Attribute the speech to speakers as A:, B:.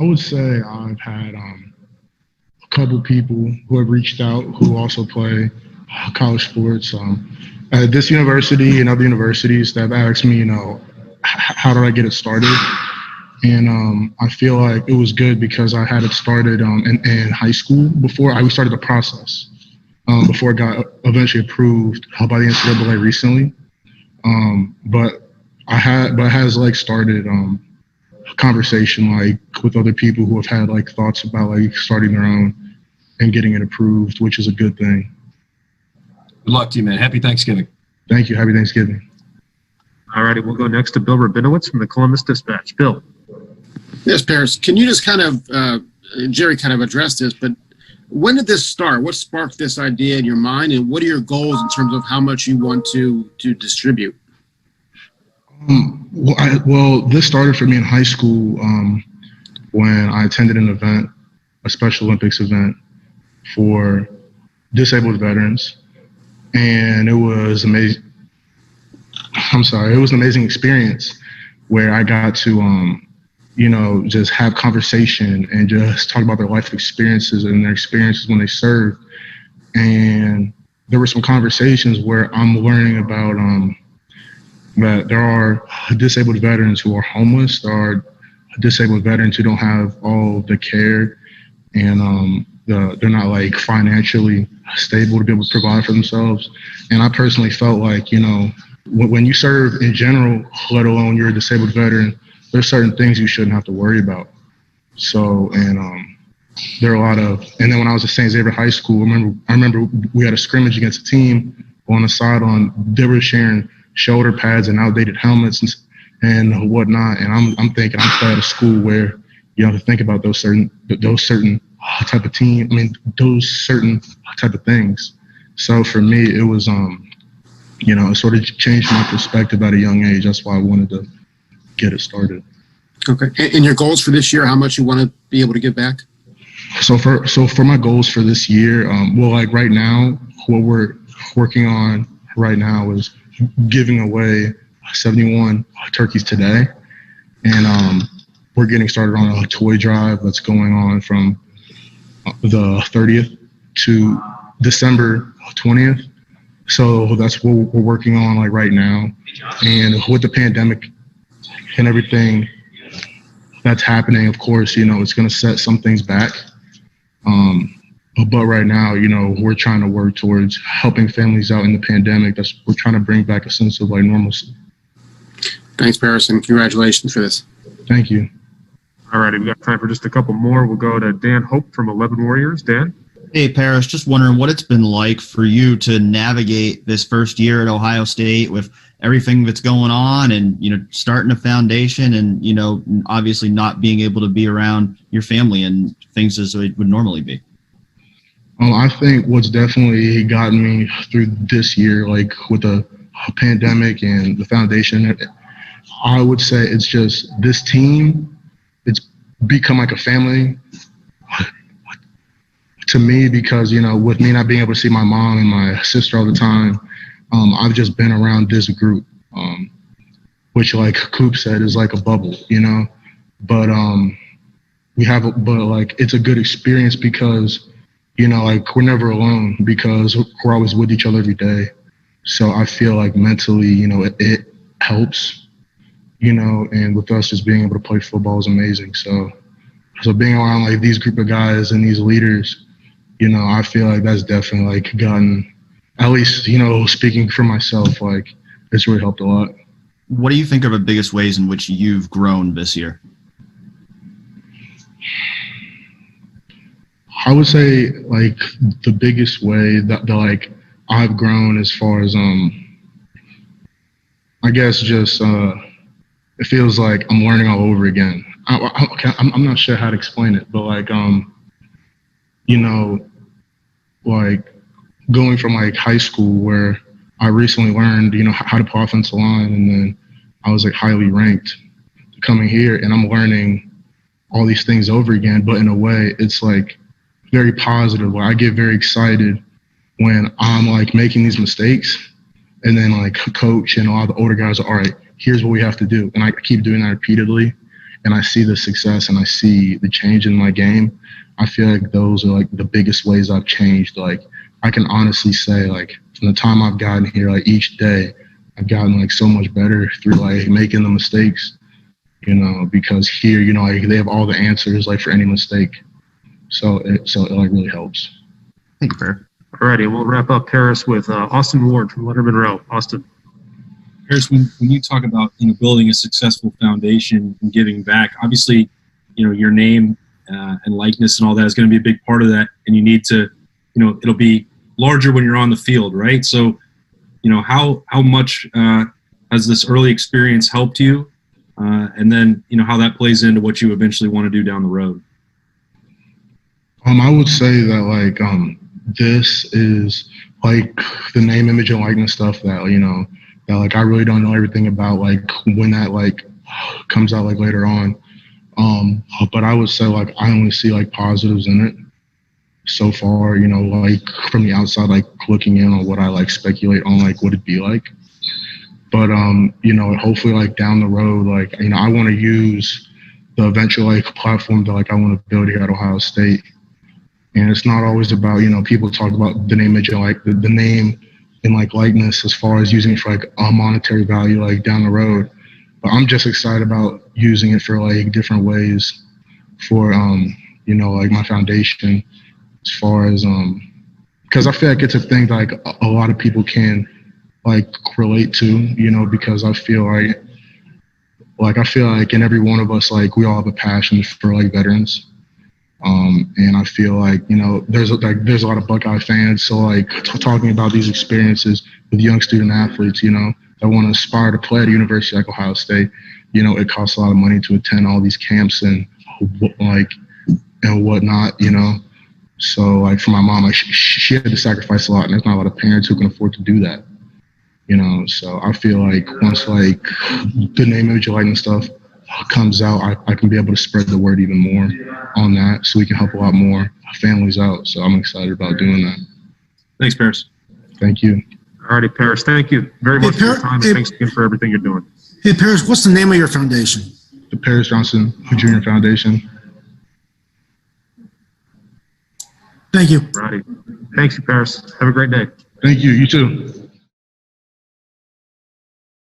A: I would say I've had a couple people who have reached out who also play college sports at this university and other universities that have asked me, how did I get it started? And I feel like it was good because I had it started in high school before I started the process before it got eventually approved by the NCAA recently. But but it has like started a conversation like with other people who have had like thoughts about like starting their own and getting it approved, which is a good thing.
B: Good luck to you, man. Happy Thanksgiving.
A: Thank you. Happy Thanksgiving.
C: All righty, we'll go next to Bill Rabinowitz from the Columbus Dispatch. Bill.
D: Yes, Paris. Can you just kind of, Jerry kind of addressed this, but when did this start? What sparked this idea in your mind, and what are your goals in terms of how much you want to distribute?
A: Well, this started for me in high school when I attended an event, a Special Olympics event for disabled veterans, and it was amazing. It was an amazing experience where I got to, just have conversation and just talk about their life experiences and their experiences when they served. And there were some conversations where I'm learning about that there are disabled veterans who are homeless. There are disabled veterans who don't have all the care, and they're not like financially stable to be able to provide for themselves. And I personally felt like, when you serve in general, let alone you're a disabled veteran, there's certain things you shouldn't have to worry about. So, and there are a lot of, and then when I was at St. Xavier High School, I remember we had a scrimmage against a team on the sideline. They were sharing shoulder pads and outdated helmets and whatnot. And I'm thinking I'm at a school where you have to think about those certain type of team. I mean, those certain type of things. So for me, it was, it sort of changed my perspective at a young age. That's why I wanted to get it started.
D: Okay. And your goals for this year, how much you want to be able to give back?
A: So for my goals for this year, like right now, what we're working on right now is giving away 71 turkeys today. And we're getting started on a toy drive that's going on from the 30th to December 20th. So that's what we're working on like right now. And with the pandemic and everything that's happening, of course, it's going to set some things back. But right now, we're trying to work towards helping families out in the pandemic. We're trying to bring back a sense of like normalcy.
D: Thanks, Paris, and congratulations for this.
A: Thank you.
C: All righty, we got time for just a couple more. We'll go to Dan Hope from 11 Warriors. Dan?
E: Hey, Paris, just wondering what it's been like for you to navigate this first year at Ohio State with everything that's going on and, starting a foundation and, obviously not being able to be around your family and things as it would normally be.
A: I think what's definitely gotten me through this year, like with the pandemic and the foundation, I would say it's just this team, it's become like a family to me because, with me not being able to see my mom and my sister all the time, I've just been around this group, which like Coop said is like a bubble, but it's a good experience because, we're never alone because we're always with each other every day. So I feel like mentally, it helps, and with us just being able to play football is amazing. So being around like these group of guys and these leaders, I feel like that's definitely like gotten, at least, speaking for myself, like it's really helped a lot.
E: What do you think are the biggest ways in which you've grown this year?
A: I would say like the biggest way that like I've grown as far as I guess just it feels like I'm learning all over again. I'm not sure how to explain it, but like like going from like high school where I recently learned how to play offensive line, and then I was like highly ranked, coming here and I'm learning all these things over again. But in a way, it's like very positive. Where I get very excited when I'm like making these mistakes, and then like coach and a lot of the older guys are, all right, here's what we have to do. And I keep doing that repeatedly. and I see the success and I see the change in my game, I feel like those are like the biggest ways I've changed. Like I can honestly say, like from the time I've gotten here, like each day I've gotten like so much better through like making the mistakes, because here, like they have all the answers like for any mistake. So it like really helps.
E: Thank you, Per.
C: All righty, we'll wrap up Paris with Austin Ward from Leonard Monroe. Austin.
B: Paris, when you talk about building a successful foundation and giving back, obviously your name and likeness and all that is going to be a big part of that, and you need to it'll be larger when you're on the field, right? So how much has this early experience helped you, and then how that plays into what you eventually want to do down the road?
A: I would say that like this is like the name, image, and likeness stuff that that like I really don't know everything about, like when that like comes out like later on. But I would say like I only see like positives in it so far, like from the outside, like looking in on what I like speculate on like what it'd be like. But hopefully like down the road, like I want to use the eventual like platform that like I want to build here at Ohio State. And it's not always about, people talk about the name, image, and like the name and like likeness as far as using it for like a monetary value like down the road. But I'm just excited about using it for like different ways for like my foundation, as far as because I feel like it's a thing that like a lot of people can like relate to, because I feel like in every one of us, like we all have a passion for like veterans. And I feel like, there's a lot of Buckeye fans. So like talking about these experiences with young student athletes, that want to aspire to play at a university like Ohio State, it costs a lot of money to attend all these camps and whatnot, So like for my mom, like she had to sacrifice a lot, and there's not a lot of parents who can afford to do that, So I feel like once like the name, image, and likeness stuff comes out, I can be able to spread the word even more on that, so we can help a lot more families out. So I'm excited about doing that.
B: Thanks, Paris.
A: Thank you.
C: All righty, Paris. Thank you very much for your time. Thanks again for everything you're doing.
F: Hey, Paris, what's the name of your foundation?
A: The Paris Johnson Jr. Foundation.
F: Thank you.
C: All righty. Thanks you, Paris. Have a great day.
A: Thank you. You too.